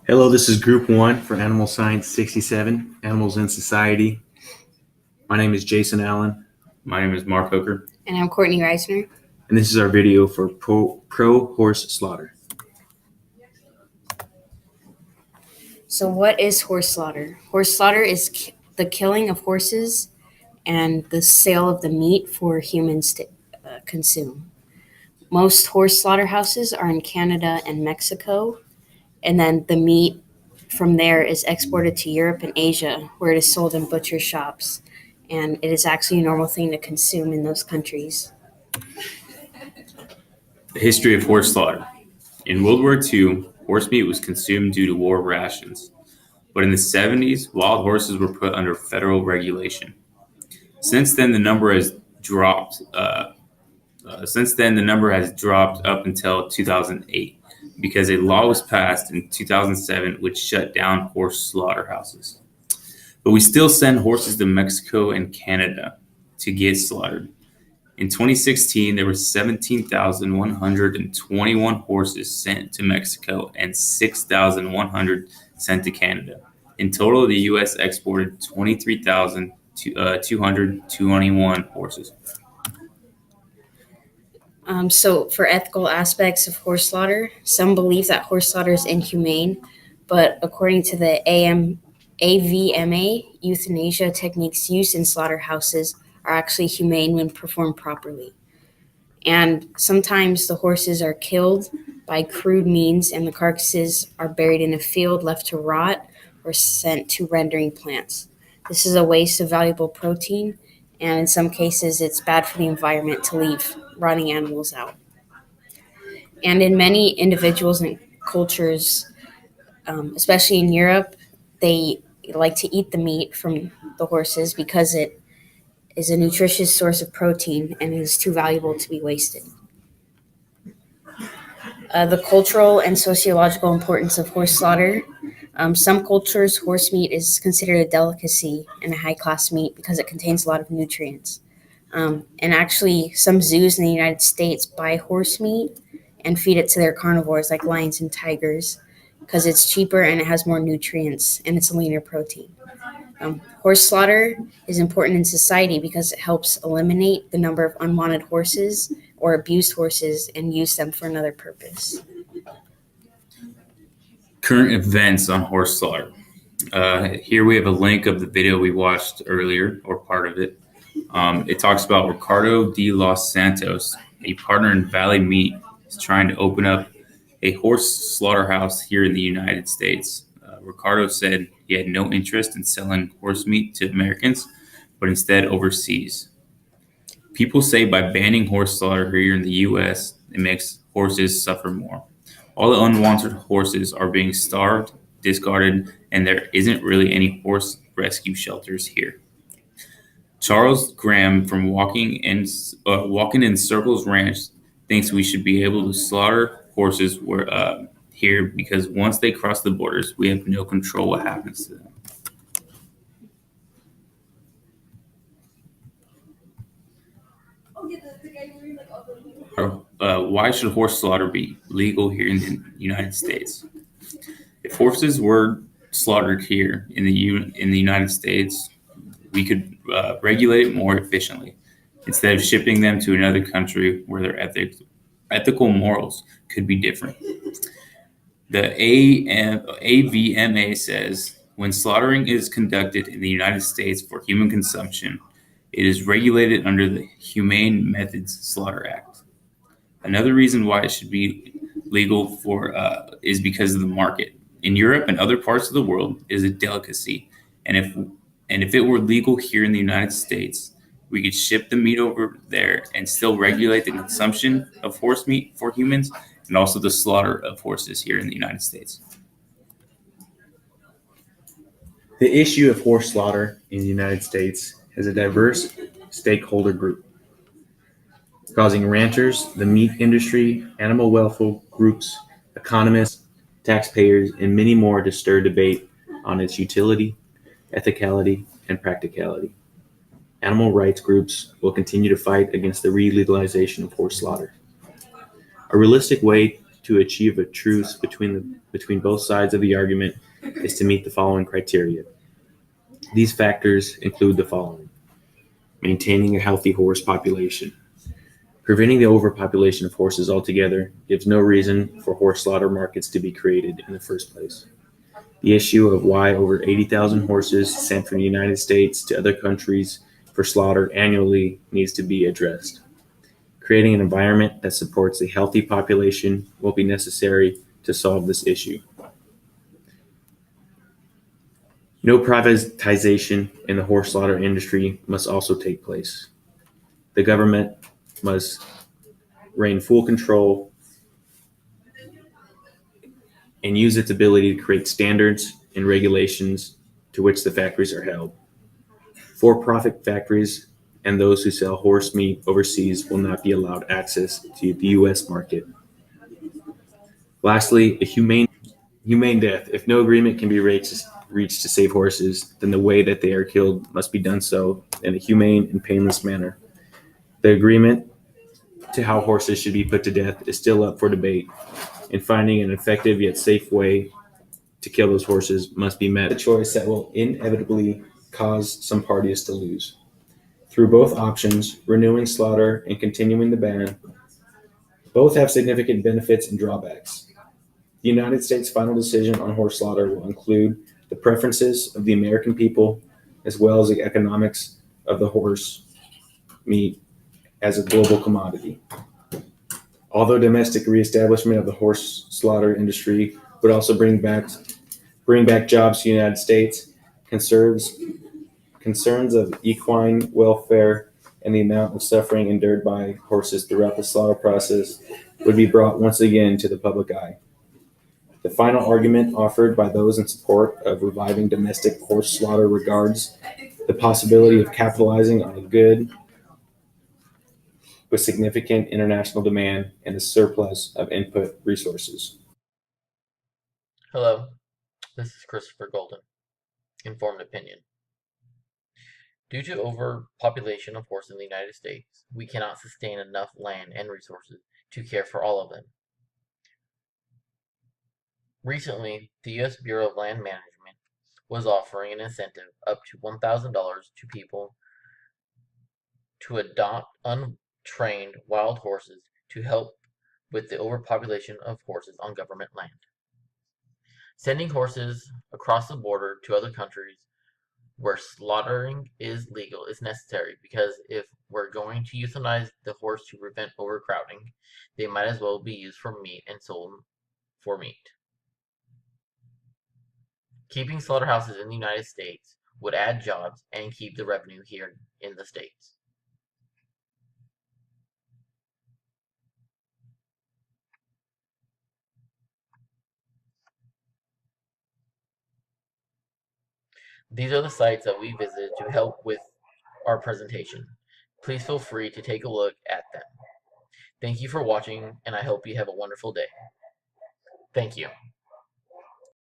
Hello, this is Group 1 for Animal Science 67, Animals in Society. My name is Jason Allen. My name is Mark Hooker. And I'm Courtney Reisner. And this is our video for pro horse slaughter. So what is horse slaughter? Horse slaughter is the killing of horses and the sale of the meat for humans to consume. Most horse slaughterhouses are in Canada and Mexico, and then the meat from there is exported to Europe and Asia, where it is sold in butcher shops, and it is actually a normal thing to consume in those countries. The history of horse slaughter. In World War II, horse meat was consumed due to war rations. But in the 70s, wild horses were put under federal regulation. Since then, the number has dropped. Up until 2008 because a law was passed in 2007 which shut down horse slaughterhouses. But we still send horses to Mexico and Canada to get slaughtered. In 2016, there were 17,121 horses sent to Mexico and 6,100 sent to Canada. In total, the U.S. exported 23,221 horses. So for ethical aspects of horse slaughter, some believe that horse slaughter is inhumane, but according to the AVMA, euthanasia techniques used in slaughterhouses are actually humane when performed properly. And sometimes the horses are killed by crude means and the carcasses are buried in a field left to rot or sent to rendering plants. This is a waste of valuable protein, and in some cases it's bad for the environment to leave rotting animals out. And in many individuals and cultures, especially in Europe, they like to eat the meat from the horses because it is a nutritious source of protein and is too valuable to be wasted. The cultural and sociological importance of horse slaughter. Some cultures, horse meat is considered a delicacy and a high-class meat because it contains a lot of nutrients. And actually, some zoos in the United States buy horse meat and feed it to their carnivores like lions and tigers because it's cheaper and it has more nutrients and it's a leaner protein. Horse slaughter is important in society because it helps eliminate the number of unwanted horses or abused horses and use them for another purpose. Current events on horse slaughter. Here we have a link of the video we watched earlier, or part of it. It talks about Ricardo de los Santos, a partner in Valley Meat, is trying to open up a horse slaughterhouse here in the United States. Ricardo said he had no interest in selling horse meat to Americans, but instead overseas. People say by banning horse slaughter here in the U.S., it makes horses suffer more. All the unwanted horses are being starved, discarded, and there isn't really any horse rescue shelters here. Charles Graham from Walking in Circles Ranch thinks we should be able to slaughter horses here because once they cross the borders, we have no control what happens to them. Why should horse slaughter be legal here in the United States? If horses were slaughtered here in the United States, we could regulate it more efficiently instead of shipping them to another country where their ethical morals could be different. The AVMA says when slaughtering is conducted in the United States for human consumption, it is regulated under the Humane Methods Slaughter Act. Another reason why it should be legal is because of the market. In Europe and other parts of the world, it is a delicacy, and if it were legal here in the United States, we could ship the meat over there and still regulate the consumption of horse meat for humans and also the slaughter of horses here in the United States. The issue of horse slaughter in the United States has a diverse stakeholder group, causing ranchers, the meat industry, animal welfare groups, economists, taxpayers, and many more to stir debate on its utility, ethicality, and practicality. animal rights groups will continue to fight against the re-legalization of horse slaughter. A realistic way to achieve a truce between both sides of the argument is to meet the following criteria. These factors include the following: maintaining a healthy horse population. Preventing the overpopulation of horses altogether gives no reason for horse slaughter markets to be created in the first place. The issue of why over 80,000 horses sent from the United States to other countries for slaughter annually needs to be addressed. Creating an environment that supports a healthy population will be necessary to solve this issue. No privatization in the horse slaughter industry must also take place. The government must rein full control and use its ability to create standards and regulations to which the factories are held. For-profit factories and those who sell horse meat overseas will not be allowed access to the U.S. market. Lastly, a humane death. If no agreement can be reached to save horses, then the way that they are killed must be done so in a humane and painless manner. The agreement to how horses should be put to death is still up for debate, and finding an effective yet safe way to kill those horses must be met. A choice that will inevitably cause some parties to lose. Through both options, renewing slaughter and continuing the ban, both have significant benefits and drawbacks. The United States' final decision on horse slaughter will include the preferences of the American people as well as the economics of the horse meat as a global commodity. Although domestic reestablishment of the horse slaughter industry would also bring back jobs to the United States, concerns of equine welfare and the amount of suffering endured by horses throughout the slaughter process would be brought once again to the public eye. The final argument offered by those in support of reviving domestic horse slaughter regards the possibility of capitalizing on a good with significant international demand and a surplus of input resources. Hello, this is Christopher Golden. Informed opinion. Due to overpopulation of horses in the United States, we cannot sustain enough land and resources to care for all of them. Recently, the U.S. Bureau of Land Management was offering an incentive up to $1,000 to people to adopt untrained wild horses to help with the overpopulation of horses on government land. Sending horses across the border to other countries where slaughtering is legal is necessary because if we're going to euthanize the horse to prevent overcrowding, they might as well be used for meat and sold for meat. Keeping slaughterhouses in the United States would add jobs and keep the revenue here in the States. These are the sites that we visited to help with our presentation. Please feel free to take a look at them. Thank you for watching, and I hope you have a wonderful day. Thank you.